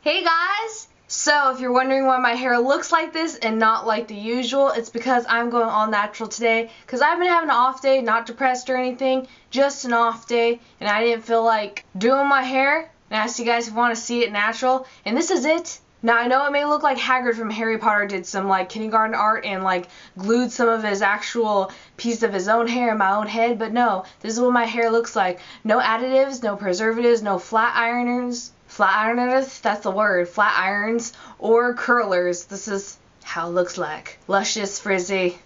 Hey guys! So if you're wondering why my hair looks like this and not like the usual, it's because I'm going all natural today because I've been having an off day, not depressed or anything, just an off day, and I didn't feel like doing my hair, and I asked you guys if you want to see it natural, and this is it. Now I know it may look like Hagrid from Harry Potter did some like kindergarten art and like glued some of his actual piece of his own hair in my own head, but no, this is what my hair looks like. No additives, no preservatives, no flat ironers, that's the word, flat irons, or curlers. This is how it looks like. Luscious, frizzy.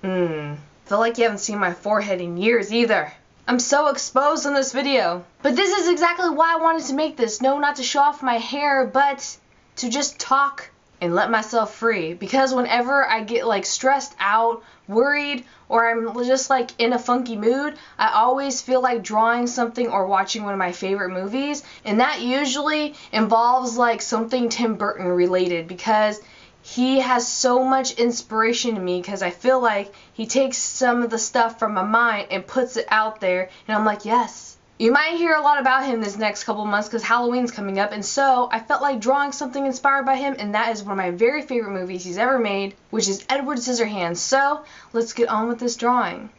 Feel like you haven't seen my forehead in years either. I'm so exposed in this video. But this is exactly why I wanted to make this. No, not to show off my hair, but to just talk and let myself free. Because whenever I get like stressed out, worried, or I'm just like in a funky mood, I always feel like drawing something or watching one of my favorite movies, and that usually involves like something Tim Burton related, because he has so much inspiration to me, because I feel like he takes some of the stuff from my mind and puts it out there, and I'm like, yes. You might hear a lot about him this next couple months because Halloween's coming up, and so I felt like drawing something inspired by him, and that is one of my very favorite movies he's ever made, which is Edward Scissorhands. So let's get on with this drawing.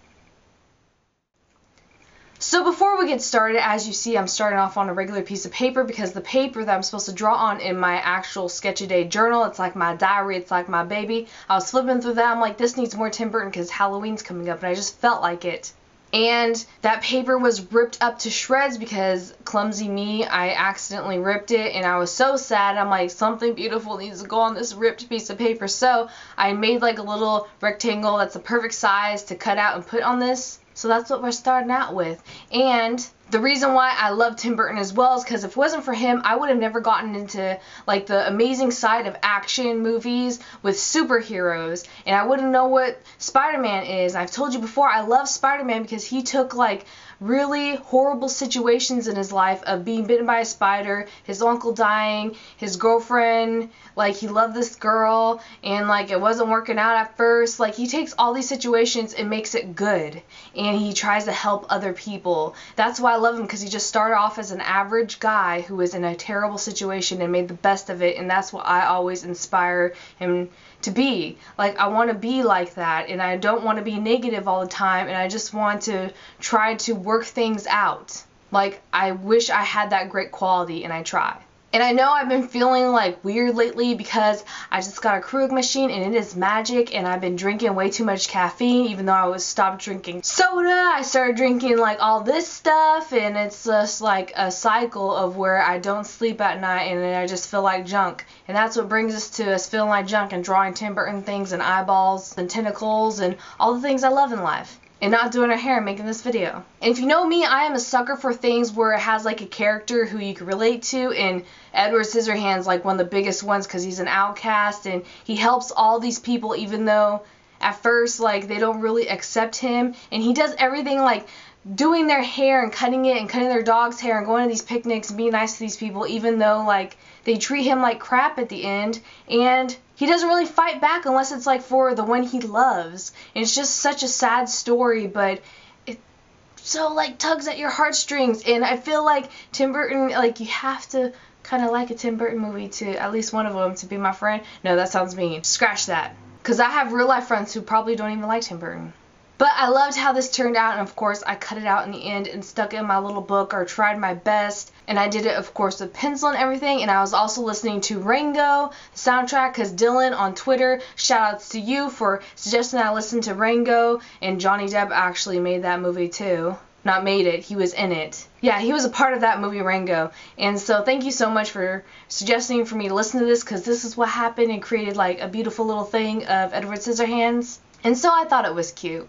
So before we get started, as you see, I'm starting off on a regular piece of paper because the paper that I'm supposed to draw on in my actual sketch-a-day journal, it's like my diary, it's like my baby. I was flipping through that, I'm like, this needs more Tim Burton because Halloween's coming up, and I just felt like it. And that paper was ripped up to shreds because, clumsy me, I accidentally ripped it, and I was so sad. I'm like, something beautiful needs to go on this ripped piece of paper. So I made like a little rectangle that's the perfect size to cut out and put on this. So that's what we're starting out with. And the reason why I love Tim Burton as well is because if it wasn't for him, I would have never gotten into like the amazing side of action movies with superheroes, and I wouldn't know what Spider-Man is. I've told you before, I love Spider-Man because he took like really horrible situations in his life of being bitten by a spider, his uncle dying, his girlfriend, like he loved this girl and like it wasn't working out at first. Like he takes all these situations and makes it good, and he tries to help other people. That's why I love him, because he just started off as an average guy who was in a terrible situation and made the best of it, and that's what I always inspire him to be. Like, I want to be like that, and I don't want to be negative all the time, and I just want to try to work things out. Like, I wish I had that great quality, and I try. And I know I've been feeling like weird lately because I just got a Keurig machine and it is magic, and I've been drinking way too much caffeine even though I was stopped drinking soda. I started drinking like all this stuff, and it's just like a cycle of where I don't sleep at night and then I just feel like junk. And that's what brings us to us feeling like junk and drawing Tim Burton things and eyeballs and tentacles and all the things I love in life. And not doing our hair and making this video. And if you know me, I am a sucker for things where it has like a character who you can relate to, and Edward Scissorhands like one of the biggest ones because he's an outcast and he helps all these people even though at first like they don't really accept him, and he does everything like doing their hair and cutting it and cutting their dog's hair and going to these picnics and being nice to these people even though like they treat him like crap at the end, and he doesn't really fight back unless it's like for the one he loves. And it's just such a sad story, but it so like tugs at your heartstrings, and I feel like Tim Burton, like you have to kind of like a Tim Burton movie to at least one of them to be my friend. No, that sounds mean. Scratch that. Because I have real life friends who probably don't even like Tim Burton. But I loved how this turned out, and of course I cut it out in the end and stuck it in my little book, or tried my best, and I did it of course with pencil and everything. And I was also listening to Rango, the soundtrack, because Dylan on Twitter, shout outs to you for suggesting I listen to Rango, and Johnny Depp actually made that movie too. Not made it, he was in it. Yeah, he was a part of that movie Rango, and so thank you so much for suggesting for me to listen to this, because this is what happened and created like a beautiful little thing of Edward Scissorhands, and so I thought it was cute.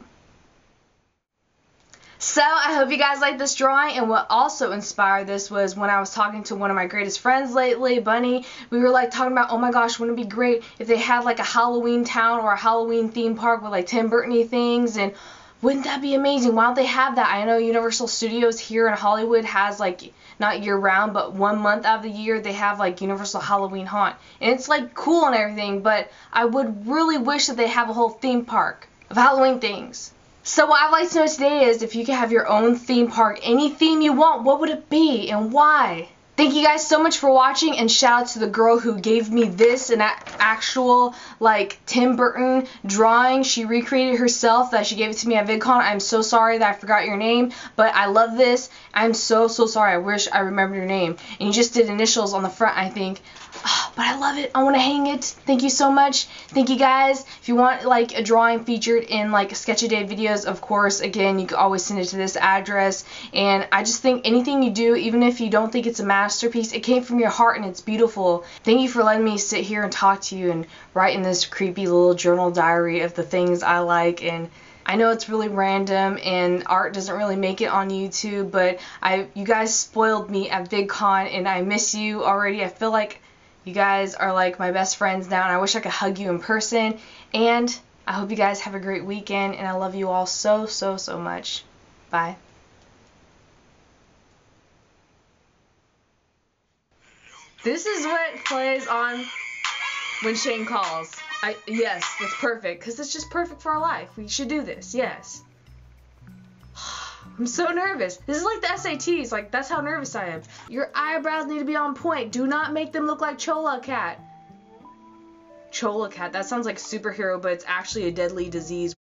So I hope you guys liked this drawing, and what also inspired this was when I was talking to one of my greatest friends lately, Bunny. We were like talking about, oh my gosh, wouldn't it be great if they had like a Halloween town or a Halloween theme park with like Tim Burton-y things, and wouldn't that be amazing? Why don't they have that? I know Universal Studios here in Hollywood has like, not year round, but 1 month out of the year they have like Universal Halloween Haunt, and it's like cool and everything, but I would really wish that they have a whole theme park of Halloween things. So what I'd like to know today is if you could have your own theme park, any theme you want, what would it be and why? Thank you guys so much for watching, and shout out to the girl who gave me this, an actual like Tim Burton drawing. She recreated herself that she gave it to me at VidCon. I'm so sorry that I forgot your name, but I love this. I'm so sorry. I wish I remembered your name. And you just did initials on the front, I think. Oh, but I love it. I want to hang it. Thank you so much. Thank you guys. If you want like a drawing featured in like Sketch-A-Day videos, of course, again, you can always send it to this address. And I just think anything you do, even if you don't think it's a masterpiece, it came from your heart and it's beautiful. Thank you for letting me sit here and talk to you and write in this creepy little journal diary of the things I like. And I know it's really random and art doesn't really make it on YouTube, but you guys spoiled me at VidCon and I miss you already. I feel like you guys are like my best friends now, and I wish I could hug you in person. And I hope you guys have a great weekend, and I love you all so much. Bye. This is what plays on when Shane calls. Yes, that's perfect, because it's just perfect for our life. We should do this, yes. I'm so nervous. This is like the SATs. Like, that's how nervous I am. Your eyebrows need to be on point. Do not make them look like Chola Cat. Chola Cat. That sounds like a superhero, but it's actually a deadly disease.